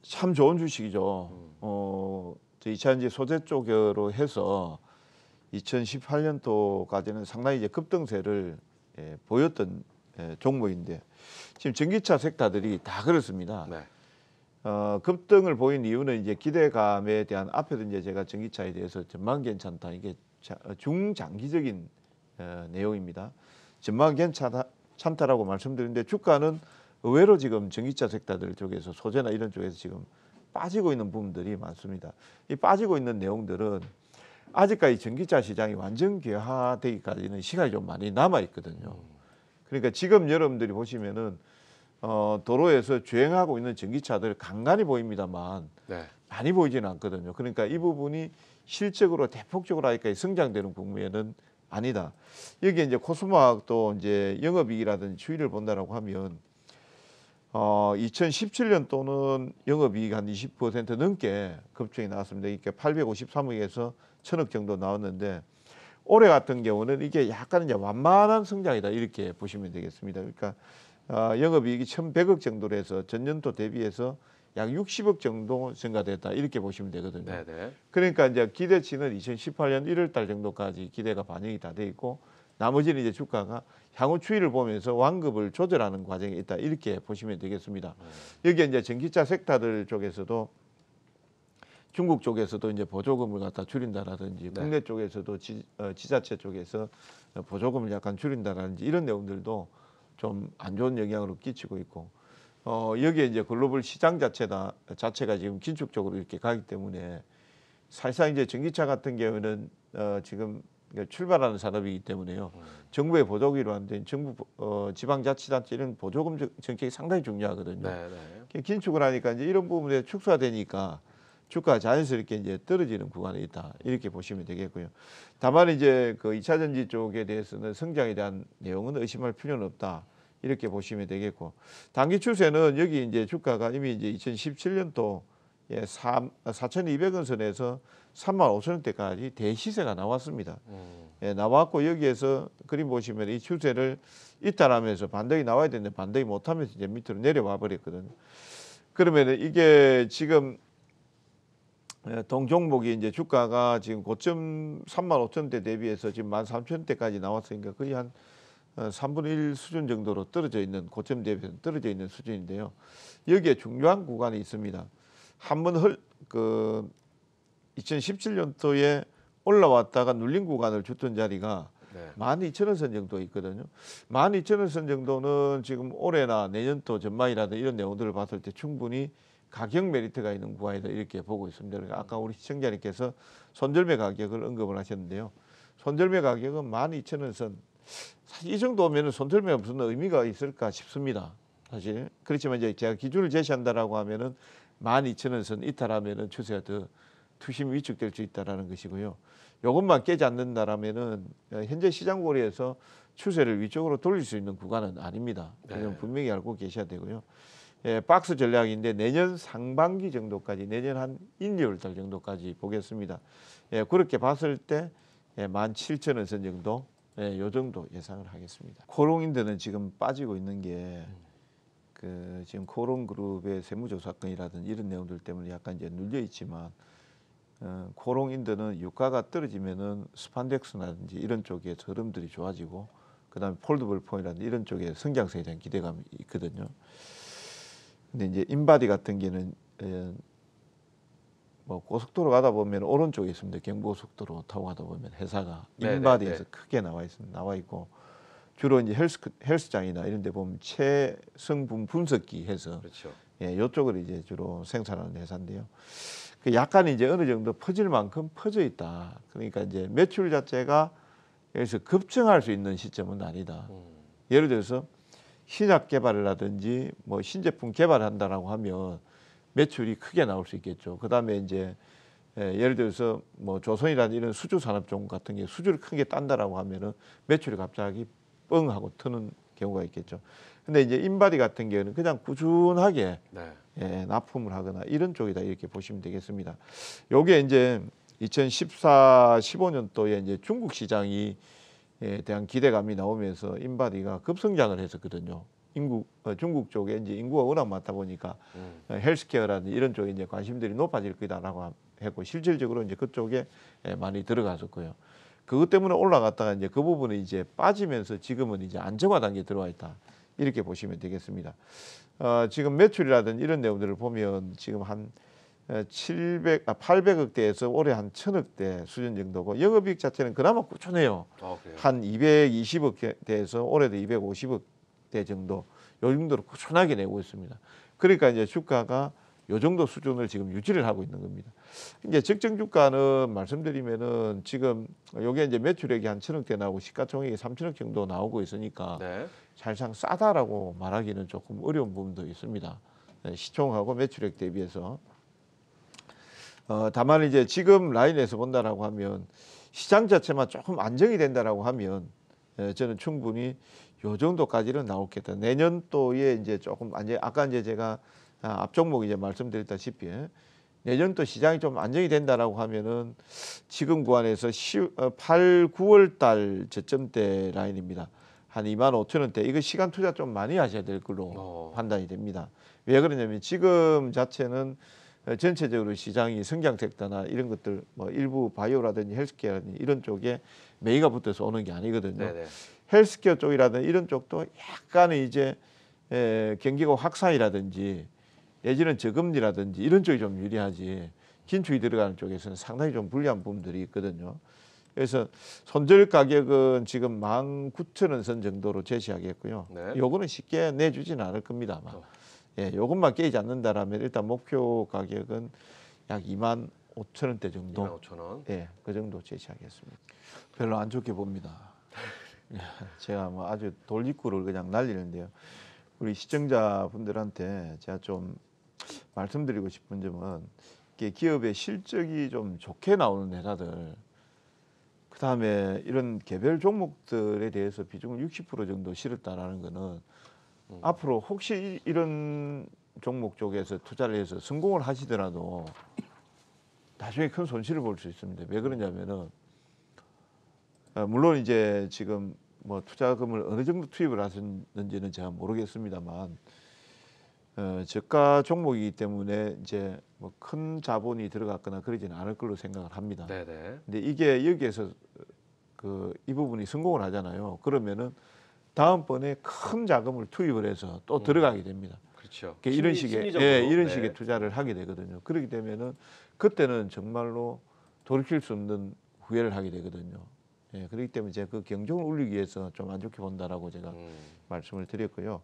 참 좋은 주식이죠. 저 2차전지 소재 쪽으로 해서 2018년도까지는 상당히 이제 급등세를 보였던 종목인데 지금 전기차 섹터들이 다 그렇습니다. 네. 급등을 보인 이유는 이제 기대감에 대한 앞에도 이제 제가 전기차에 대해서 전망 괜찮다 이게 중장기적인 내용입니다. 전망 괜찮다라고 말씀드리는데 주가는 의외로 지금 전기차 섹터들 쪽에서 소재나 이런 쪽에서 지금 빠지고 있는 부분들이 많습니다. 이 빠지고 있는 내용들은 아직까지 전기차 시장이 완전 개화되기까지는 시간이 좀 많이 남아 있거든요. 그러니까 지금 여러분들이 보시면은 도로에서 주행하고 있는 전기차들 간간히 보입니다만 네. 많이 보이지는 않거든요. 그러니까 이 부분이 실적으로 대폭적으로 하니까 성장되는 국면은 아니다. 여기에 이제 코스모학도 이제 영업이익이라든지 추이를 본다라고 하면 2017년도는 영업이익 한 20% 넘게 급증이 나왔습니다. 이게 853억에서 1000억 정도 나왔는데 올해 같은 경우는 이게 약간 이제 완만한 성장이다 이렇게 보시면 되겠습니다. 그러니까 영업이익이 1,100억 정도로 해서 전년도 대비해서 약 60억 정도 증가됐다 이렇게 보시면 되거든요. 네네. 그러니까 이제 기대치는 2018년 1월달 정도까지 기대가 반영이 다 돼 있고 나머지는 이제 주가가 향후 추이를 보면서 완급을 조절하는 과정에 있다 이렇게 보시면 되겠습니다. 여기에 이제 전기차 섹터들 쪽에서도 중국 쪽에서도 이제 보조금을 갖다 줄인다라든지 네. 국내 쪽에서도 지자체 쪽에서 보조금을 약간 줄인다라든지 이런 내용들도 좀 안 좋은 영향으로 끼치고 있고 여기에 이제 글로벌 시장 자체가 지금 긴축적으로 이렇게 가기 때문에 사실상 이제 전기차 같은 경우는 지금 출발하는 산업이기 때문에요. 정부의 보조기로 하는데 정부 지방자치단체 이런 보조금 정책이 상당히 중요하거든요. 네네. 긴축을 하니까 이제 이런 부분에 축소되니까 주가가 자연스럽게 이제 떨어지는 구간에 있다 이렇게 보시면 되겠고요. 다만 이제 그 2차 전지 쪽에 대해서는 성장에 대한 내용은 의심할 필요는 없다 이렇게 보시면 되겠고 단기 추세는 여기 이제 주가가 이미 이제 2017년도 4,200원 선에서 35,000원대까지 대시세가 나왔습니다. 나왔고 여기에서 그림 보시면 이 추세를 이탈하면서 반등이 나와야 되는데 반등이 못하면서 이제 밑으로 내려와 버렸거든요. 그러면 이게 지금 동종목이 이제 주가가 지금 고점 35,000원대 대비해서 지금 13,000원대까지 나왔으니까 거의 한 3분의 1 수준 정도로 떨어져 있는 고점 대비해서 떨어져 있는 수준인데요. 여기에 중요한 구간이 있습니다. 한번 2017년도에 올라왔다가 눌린 구간을 줬던 자리가 12,000원 선 정도 있거든요. 12,000원 선 정도는 지금 올해나 내년도 전망이라든 이런 내용들을 봤을 때 충분히 가격 메리트가 있는 구간이다 이렇게 보고 있습니다. 그러니까 아까 우리 시청자님께서 손절매 가격을 언급을 하셨는데요. 손절매 가격은 12,000원 선. 사실 이 정도면 손절매가 무슨 의미가 있을까 싶습니다. 사실 그렇지만 이제 제가 기준을 제시한다라고 하면은 12,000원 선 이탈하면은 추세가 더 투심이 위축될 수 있다라는 것이고요. 이것만 깨지 않는다라면은 현재 시장 고리에서 추세를 위쪽으로 돌릴 수 있는 구간은 아닙니다. 그건 분명히 알고 계셔야 되고요. 박스 전략인데 내년 상반기 정도까지 내년 한 1, 2월 달 정도까지 보겠습니다. 그렇게 봤을 때 17,000원 선 정도 요 정도 예상을 하겠습니다. 코롱인드는 지금 빠지고 있는 게 지금 코롱그룹의 세무조사 사건이라든지 이런 내용들 때문에 약간 이제 눌려 있지만 코롱인드는 유가가 떨어지면은 스판덱스라든지 이런 쪽에 흐름들이 좋아지고 그다음에 폴더블 폰이라든지 이런 쪽에 성장성에 대한 기대감이 있거든요. 근데 이제 인바디 같은 경우는 뭐 고속도로 가다 보면 오른쪽에 있습니다. 경부고속도로 타고 가다 보면 회사가 인바디에서 크게 나와 있고 주로 이제 헬스장이나 이런 데 보면 체성분 분석기 해서 그렇죠. 이쪽을 이제 주로 생산하는 회사인데요. 그 약간 이제 어느 정도 퍼질 만큼 퍼져 있다. 그러니까 이제 매출 자체가 여기서 급증할 수 있는 시점은 아니다. 예를 들어서 신약 개발이라든지 뭐 신제품 개발한다라고 하면 매출이 크게 나올 수 있겠죠. 그다음에 이제 예를 들어서 뭐 조선이라든지 이런 수주 산업종 같은 게 수주를 크게 딴다라고 하면은 매출이 갑자기 뻥 하고 트는 경우가 있겠죠. 근데 이제 인바디 같은 경우는 그냥 꾸준하게 납품을 하거나 이런 쪽이다 이렇게 보시면 되겠습니다. 요게 이제 2014, 15년도에 이제 중국 시장이 대한 기대감이 나오면서 인바디가 급성장을 했었거든요. 중국 쪽에 이제 인구가 워낙 많다 보니까 헬스케어라든지 이런 쪽에 이제 관심들이 높아질 거다라고 했고 실질적으로 이제 그쪽에 많이 들어갔었고요. 그것 때문에 올라갔다가 이제 그 부분이 이제 빠지면서 지금은 이제 안정화 단계에 들어와 있다. 이렇게 보시면 되겠습니다. 지금 매출이라든지 이런 내용들을 보면 지금 한 800억대에서 올해 한 1000억대 수준 정도고 영업이익 자체는 그나마 꾸준해요. 한 220억대에서 올해도 250억대 정도 요 정도로 꾸준하게 내고 있습니다. 그러니까 이제 주가가 요 정도 수준을 지금 유지를 하고 있는 겁니다. 이제 적정 주가는 말씀드리면은 지금 요게 이제 매출액이 한 1000억대 나오고 시가총액이 3000억 정도 나오고 있으니까 사실상 싸다라고 말하기는 조금 어려운 부분도 있습니다. 시총하고 매출액 대비해서. 다만 이제 지금 라인에서 본다라고 하면 시장 자체만 조금 안정이 된다라고 하면 저는 충분히 요 정도까지는 나오겠다. 내년도에 이제 조금 아까 이제 제가 앞 종목 이제 말씀드렸다시피 내년도 시장이 좀 안정이 된다라고 하면은 지금 구간에서 8, 9월 달 저점대 라인입니다. 한 25,000원대. 이거 시간 투자 좀 많이 하셔야 될 걸로 판단이 됩니다. 왜 그러냐면 지금 자체는 전체적으로 시장이 성장 섹터나 이런 것들 뭐 일부 바이오라든지 헬스케어라든지 이런 쪽에 매기가 붙어서 오는 게 아니거든요. 네네. 헬스케어 쪽이라든지 이런 쪽도 약간의 이제 경기가 확산이라든지 내지는 저금리라든지 이런 쪽이 좀 유리하지 긴축이 들어가는 쪽에서는 상당히 좀 불리한 부분들이 있거든요. 그래서 손절 가격은 지금 19,000원 선 정도로 제시하겠고요. 요거는 쉽게 내주지는 않을 겁니다. 아마. 예, 요것만 깨지 않는다라면 일단 목표 가격은 약 25,000원대 정도. 25,000원. 예, 그 정도 제시하겠습니다. 별로 안 좋게 봅니다. 제가 뭐 아주 돌직구를 그냥 날리는데요. 우리 시청자분들한테 제가 좀 말씀드리고 싶은 점은 기업의 실적이 좀 좋게 나오는 회사들, 그 다음에 이런 개별 종목들에 대해서 비중을 60% 정도 실었다라는 거는 앞으로 혹시 이런 종목 쪽에서 투자를 해서 성공을 하시더라도 나중에 큰 손실을 볼 수 있습니다. 왜 그러냐면은 물론 이제 지금 뭐 투자금을 어느 정도 투입을 하셨는지는 제가 모르겠습니다만 저가 종목이기 때문에 이제 뭐 큰 자본이 들어갔거나 그러지는 않을 걸로 생각을 합니다. 네네. 근데 이게 여기에서 이 부분이 성공을 하잖아요. 그러면은 다음번에 큰 자금을 투입을 해서 또 들어가게 됩니다. 그렇죠. 이런 식의 이런 식의 투자를 하게 되거든요. 그렇게 되면은 그때는 정말로 돌이킬 수 없는 후회를 하게 되거든요. 예, 그렇기 때문에 제가 그 경종을 울리기 위해서 좀 안 좋게 본다라고 제가 말씀을 드렸고요.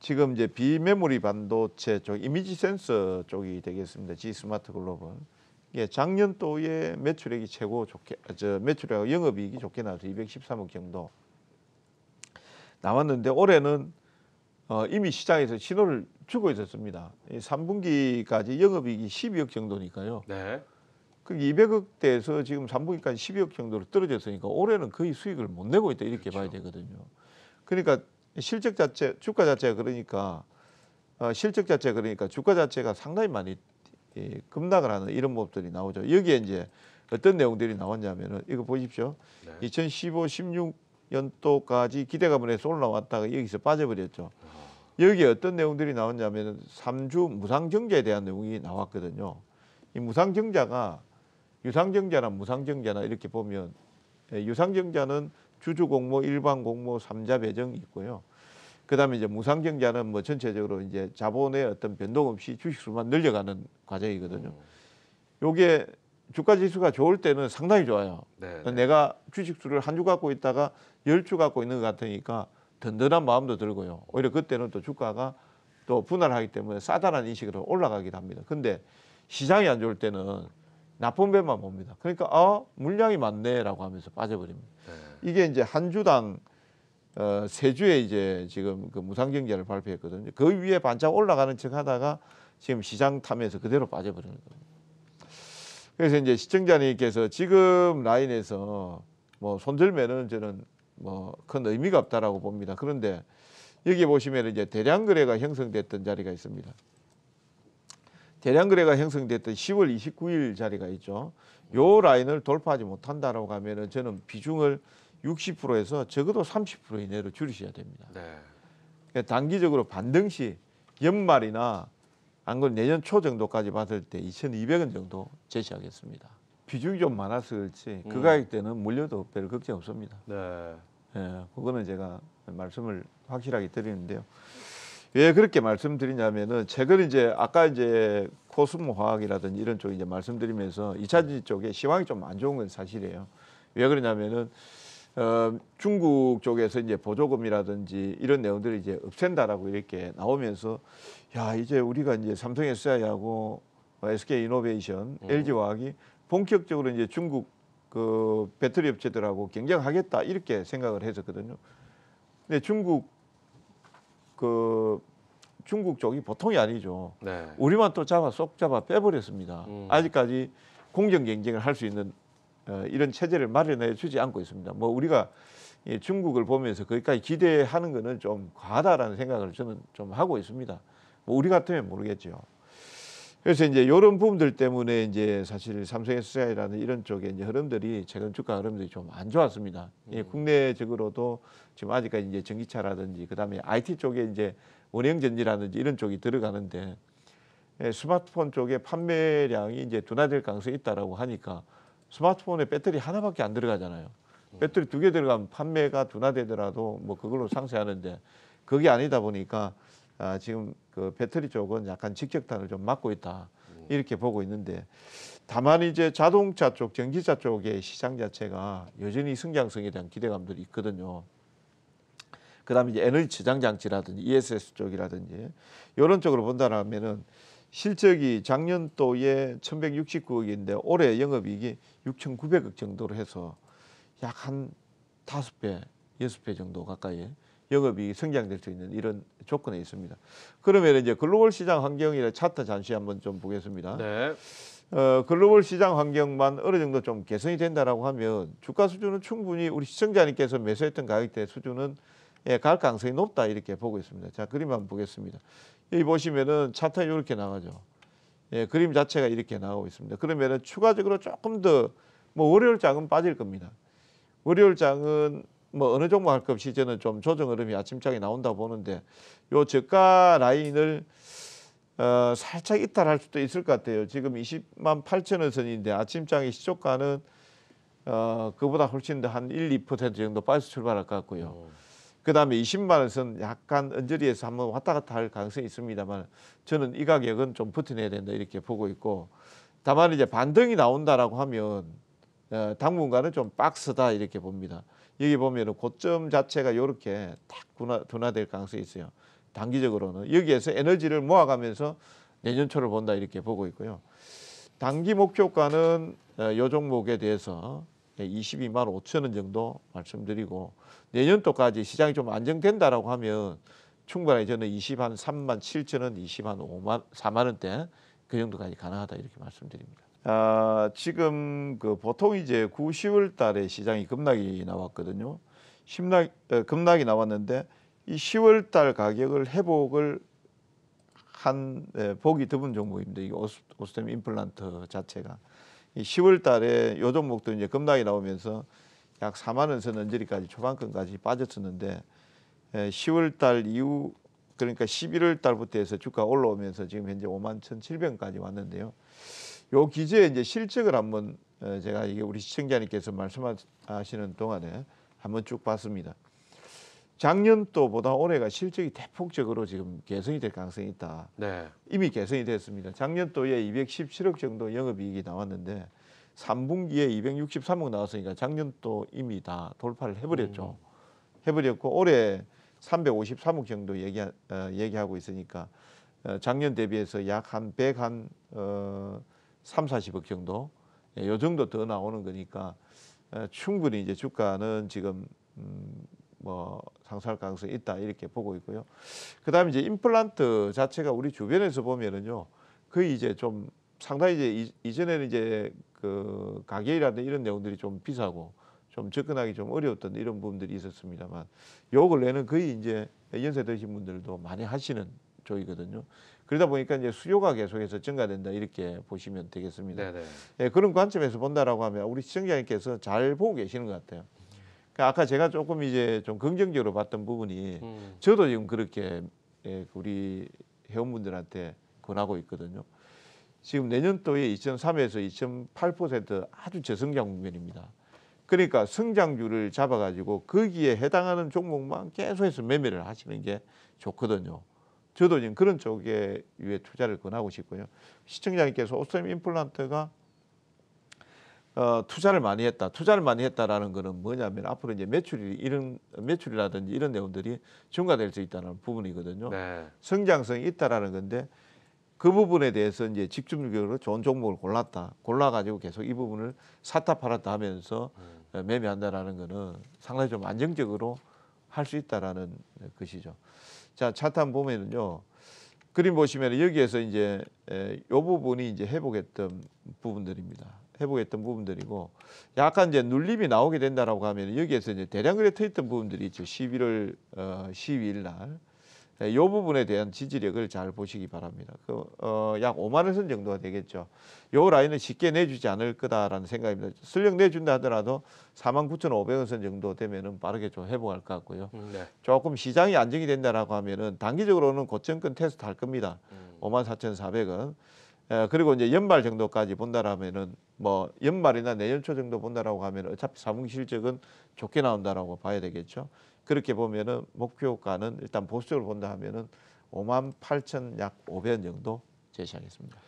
지금 이제 비메모리 반도체 쪽 이미지 센서 쪽이 되겠습니다. G 스마트 글로벌. 예, 작년도에 매출액이 최고 좋게 매출액 영업이익이 좋게 나와서 213억 정도 나왔는데 올해는 이미 시장에서 신호를 주고 있었습니다. 3분기까지 영업이익이 12억 정도니까요. 네. 그 200억대에서 지금 3분기까지 12억 정도로 떨어졌으니까 올해는 거의 수익을 못 내고 있다 이렇게 봐야 되거든요. 그러니까 실적 자체, 주가 자체가 그러니까 실적 자체가 그러니까 주가 자체가 상당히 많이 급락을 하는 이런 모습들이 나오죠. 여기에 이제 어떤 내용들이 나왔냐면은 이거 보십시오. 2015, 16년도까지 기대감을 해서 올라왔다가 여기서 빠져버렸죠. 여기에 어떤 내용들이 나왔냐면은 3주 무상증자에 대한 내용이 나왔거든요. 이 무상증자가 유상증자나 무상증자나 이렇게 보면 유상증자는 주주공모, 일반공모, 3자 배정이 있고요. 그다음에 이제 무상증자는 뭐 전체적으로 이제 자본의 어떤 변동 없이 주식수만 늘려가는 과정이거든요. 요게 주가 지수가 좋을 때는 상당히 좋아요. 네네. 내가 주식수를 한 주 갖고 있다가 10주 갖고 있는 것 같으니까 든든한 마음도 들고요. 오히려 그때는 또 주가가 또 분할하기 때문에 싸다라는 인식으로 올라가기도 합니다. 근데 시장이 안 좋을 때는 나쁜 배만 봅니다. 그러니까 물량이 많네라고 하면서 빠져버립니다. 이게 이제 한 주당 3주에 이제 지금 그 무상증자를 발표했거든요. 그 위에 반짝 올라가는 척 하다가 지금 시장 탐에서 그대로 빠져버리는 겁니다. 그래서 이제 시청자님께서 지금 라인에서 뭐 손절매는 저는 뭐 큰 의미가 없다라고 봅니다. 그런데 여기 보시면 이제 대량 거래가 형성됐던 자리가 있습니다. 대량 거래가 형성됐던 10월 29일 자리가 있죠. 요 라인을 돌파하지 못한다라고 하면은 저는 비중을 60%에서 적어도 30% 이내로 줄이셔야 됩니다. 네. 단기적으로 반등시 연말이나 안 그래도 내년 초 정도까지 봤을 때 2,200원 정도 제시하겠습니다. 비중이 좀 많아서 그렇지 그 가격대는 물려도 별 걱정 없습니다. 네. 예, 그거는 제가 말씀을 확실하게 드리는데요. 왜 그렇게 말씀드리냐면은 최근 이제 아까 이제 코스모 화학이라든지 이런 쪽 이제 말씀드리면서 2차전지 쪽에 시황이 좀 안 좋은 건 사실이에요. 왜 그러냐면은 중국 쪽에서 이제 보조금이라든지 이런 내용들이 이제 없앤다라고 이렇게 나오면서 야 이제 우리가 이제 삼성 SDI하고 SK 이노베이션, LG 화학이 본격적으로 이제 중국 그 배터리 업체들하고 경쟁하겠다 이렇게 생각을 했었거든요. 근데 중국 쪽이 보통이 아니죠. 네. 우리만 또 쏙 잡아 빼버렸습니다. 아직까지 공정 경쟁을 할 수 있는 이런 체제를 마련해 주지 않고 있습니다. 뭐 우리가 중국을 보면서 거기까지 기대하는 거는 좀 과하다라는 생각을 저는 좀 하고 있습니다. 뭐 우리 같으면 모르겠죠. 그래서 이제 이런 부분들 때문에 이제 사실 삼성 SDI라는 이런 쪽에 이제 흐름들이 최근 주가 흐름들이 좀 안 좋았습니다. 국내적으로도 지금 아직까지 이제 전기차라든지 그다음에 IT 쪽에 이제 원형전지라든지 이런 쪽이 들어가는데 스마트폰 쪽에 판매량이 이제 둔화될 가능성이 있다라고 하니까 스마트폰에 배터리 하나밖에 안 들어가잖아요. 배터리 2개 들어가면 판매가 둔화되더라도 뭐 그걸로 상쇄하는데 그게 아니다 보니까 지금 그 배터리 쪽은 약간 직격탄을 좀 맞고 있다 이렇게 보고 있는데 다만 이제 자동차 쪽, 전기차 쪽의 시장 자체가 여전히 성장성에 대한 기대감들이 있거든요. 그다음에 이제 에너지 저장 장치라든지 ESS 쪽이라든지 이런 쪽으로 본다라면은 실적이 작년도에 1,169억인데 올해 영업이익이 6,900억 정도로 해서 약 한 5배, 6배 정도 가까이 영업이익이 성장될 수 있는 이런 조건에 있습니다. 그러면 이제 글로벌 시장 환경이라 차트 잠시 한번 좀 보겠습니다. 네. 글로벌 시장 환경만 어느 정도 좀 개선이 된다라고 하면 주가 수준은 충분히 우리 시청자님께서 매수했던 가격대 수준은 갈 가능성이 높다 이렇게 보고 있습니다. 자, 그림 한번 보겠습니다. 여기 보시면은 차트 이렇게 나가죠. 그림 자체가 이렇게 나오고 있습니다. 그러면은 추가적으로 조금 더 뭐 월요일장은 빠질 겁니다. 월요일장은 뭐 어느 종목 할 것 없이 저는 좀 조정 흐름이 아침장에 나온다 보는데 요 저가 라인을 살짝 이탈할 수도 있을 것 같아요. 지금 20만 8천 원 선인데 아침장의 시초가는 그보다 훨씬 더 한 1, 2% 정도 빠져서 출발할 것 같고요. 그다음에 20만 원 선 약간 언저리에서 한번 왔다 갔다 할 가능성이 있습니다만 저는 이 가격은 좀 버텨내야 된다 이렇게 보고 있고 다만 이제 반등이 나온다라고 하면 당분간은 좀 박스다 이렇게 봅니다. 여기 보면은 고점 자체가 이렇게 딱 둔화될 가능성이 있어요. 단기적으로는 여기에서 에너지를 모아가면서 내년 초를 본다 이렇게 보고 있고요. 단기 목표가는 이 종목에 대해서 22만 5천 원 정도 말씀드리고 내년도까지 시장이 좀 안정된다라고 하면 충분히 저는 23만 7천 원, 25만 4만 원대 그 정도까지 가능하다 이렇게 말씀드립니다. 지금 그 보통 이제 9, 10월 달에 시장이 급락이 나왔거든요. 급락이 나왔는데 이 10월 달 가격을 회복을 한 보기 드문 종목입니다. 이 오스템 임플란트 자체가 이 10월 달에 요 종목도 이제 급락이 나오면서 약 4만 원 선 언저리까지 초반권까지 빠졌었는데 10월 달 이후 그러니까 11월 달부터 해서 주가 올라오면서 지금 현재 5만 1,700원까지 왔는데요. 요 기재에 이제 실적을 한번 제가 이게 우리 시청자님께서 말씀하시는 동안에 한번 쭉 봤습니다. 작년도보다 올해가 실적이 대폭적으로 지금 개선이 될 가능성이 있다. 네. 이미 개선이 됐습니다. 작년도에 217억 정도 영업이익이 나왔는데 3분기에 263억 나왔으니까 작년도 이미 다 돌파를 해버렸죠. 해버렸고 올해 353억 정도 얘기하고 있으니까 작년 대비해서 약 한 3, 40억 정도 요 정도 더 나오는 거니까 충분히 이제 주가는 지금 뭐 상승할 가능성이 있다 이렇게 보고 있고요. 그다음에 이제 임플란트 자체가 우리 주변에서 보면은요 거의 이제 좀 상당히 이제 이전에는 이제 그 가격이라든 이런 내용들이 좀 비싸고 좀 접근하기 좀 어려웠던 이런 부분들이 있었습니다만 요 근래는 거의 이제 연세 드신 분들도 많이 하시는 쪽이거든요. 그러다 보니까 이제 수요가 계속해서 증가된다 이렇게 보시면 되겠습니다. 네네. 예, 그런 관점에서 본다라고 하면 우리 시청자님께서 잘 보고 계시는 것 같아요. 그러니까 아까 제가 조금 이제 좀 긍정적으로 봤던 부분이 저도 지금 그렇게 우리 회원분들한테 권하고 있거든요. 지금 내년도에 2.3에서 2.8% 아주 저성장 국면입니다. 그러니까 성장률을 잡아가지고 거기에 해당하는 종목만 계속해서 매매를 하시는 게 좋거든요. 저도 지금 그런 쪽에 위에 투자를 권하고 싶고요. 시청자님께서 오스템 임플란트가 투자를 많이 했다. 투자를 많이 했다라는 거는 뭐냐면 앞으로 이제 매출이라든지 이런 내용들이 증가될 수 있다는 부분이거든요. 네. 성장성이 있다라는 건데 그 부분에 대해서 이제 집중적으로 좋은 종목을 골라가지고 계속 이 부분을 샀다 팔았다 하면서 매매한다라는 거는 상당히 좀 안정적으로 할 수 있다라는 것이죠. 자, 차트 한번 보면은요. 그림 보시면 여기에서 이제 이 부분이 이제 회복했던 부분들입니다. 회복했던 부분들이고 약간 이제 눌림이 나오게 된다라고 하면 여기에서 이제 대량거래 터있던 부분들이 있죠. 11월 12일 날. 이 부분에 대한 지지력을 잘 보시기 바랍니다. 약 5만 원 선 정도가 되겠죠. 이 라인은 쉽게 내주지 않을 거다라는 생각입니다. 설령 내준다 하더라도 49,500원 선 정도 되면은 빠르게 좀 회복할 것 같고요. 네. 조금 시장이 안정이 된다라고 하면은 단기적으로는 고점권 테스트 할 겁니다. 54,400원. 그리고 이제 연말 정도까지 본다라면은 뭐 연말이나 내년 초 정도 본다라고 하면 어차피 사분 실적은 좋게 나온다라고 봐야 되겠죠. 그렇게 보면은 목표가는 일단 보수적으로 본다 하면은 58,000 약 500원 정도 제시하겠습니다.